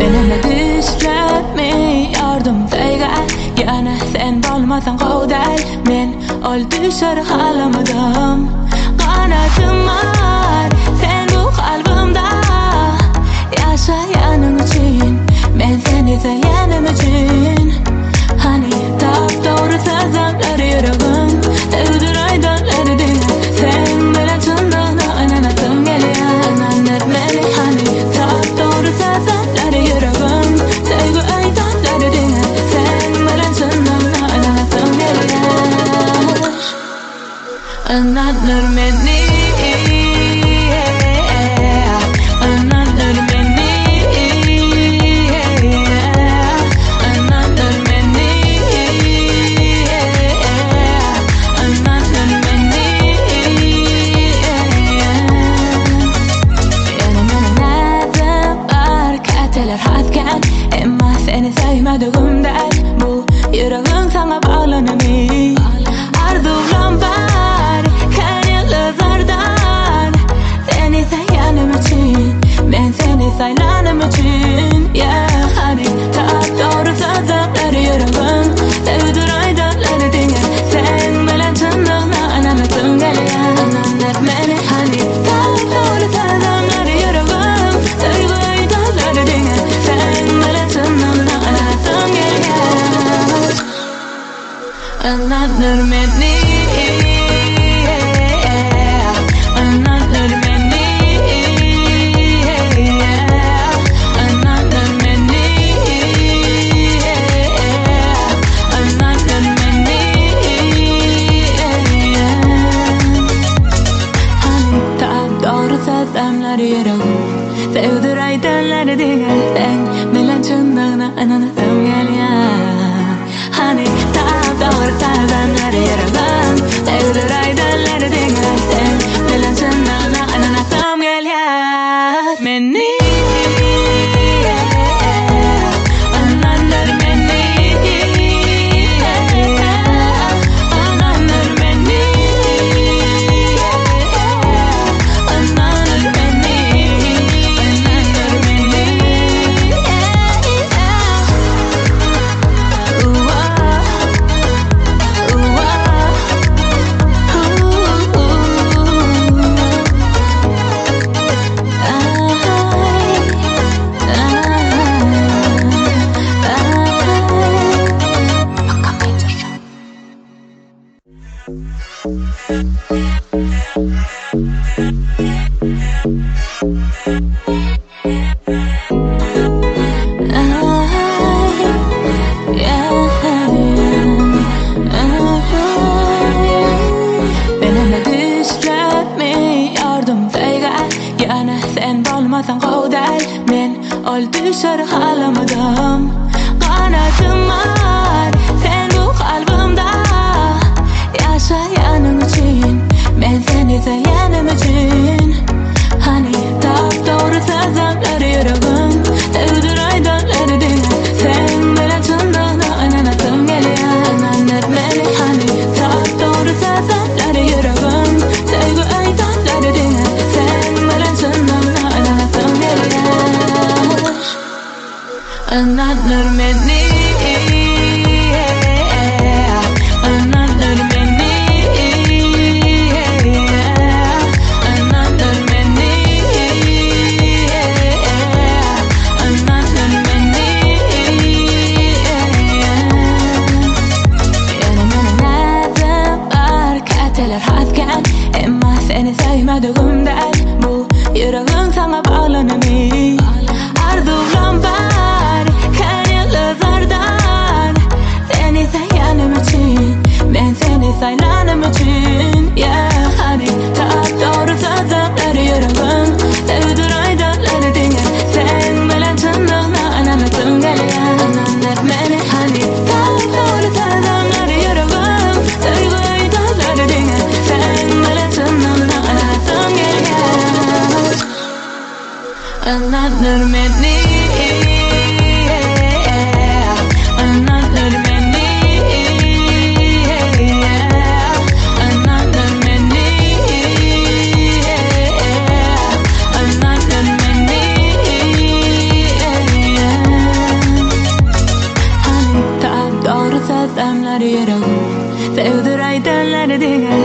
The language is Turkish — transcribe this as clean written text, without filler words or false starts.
Benimle düşlep mi yardım teyge? Yana sen bolmasan qovdal, men ol düşer halamadım. Qanatım var sen bu kalbimda, yaşayanım için, men seni sevenim için. Hani doğru sözler yüreğim, sevdir aydınları dinle. Sen bilen çındığına inanasım geliyor. İnandır beni hani doğru sözler yüreğim, sevgi aydınları dinle. Sen bilen çındığına inanasım geliyor. İnandır beni. Seni sevmediğimden bu yüreğim sana bağlanamıyor. Arzularım var kanalymyzadan, seni sevenim için, ben seni saylanım için. Yeah, hani doğru sözler yüreğim, sevdir aydınları dinle. Sen bilen çındığına inanasım geliyor. İnandır beni hani doğru sözler yüreğim, sevgi aydınları dinle. Sen bilen çındığına another minute. Sevdir aydınları dinle. Sen bilen çındığına inanasım geliyor. Hani doğru sözler yüreğim, sevdir aydınları dinle. Sen bilen çındığına inanasım geliyor. Beni benimle düşlep mi yardım teyge? Yana sen bolmasan qovdal, men ol düşer halamadım. Qanatım var sen bu kalbimda, yaşayanım için, ben seni sevenim için. Hani doğru sözler yüreğim, sevdir aydınları dinle. Sen bilen çındığına inanasım geliyor. İnandır beni hani doğru sözler yüreğim, sevgi aydınları dinle. Sen bilen çındığına inanasım geliyor. İnandır beni. Seni sevmediğimden bu yüreğim sana bağlanamıyor. Arzularım var kanalymyzadan, seni sevenim için, ben seni saylanım için. Yeah, hani doğru sözler yüreğim, sevdir aydınları dinle. Sen bilen çındığına inanasım geliyor. İnandır beni hani doğru sözler yüreğim, sevgi aydınları dinle. Sen bilen çındığına inanasım geliyor. Another minute. dinger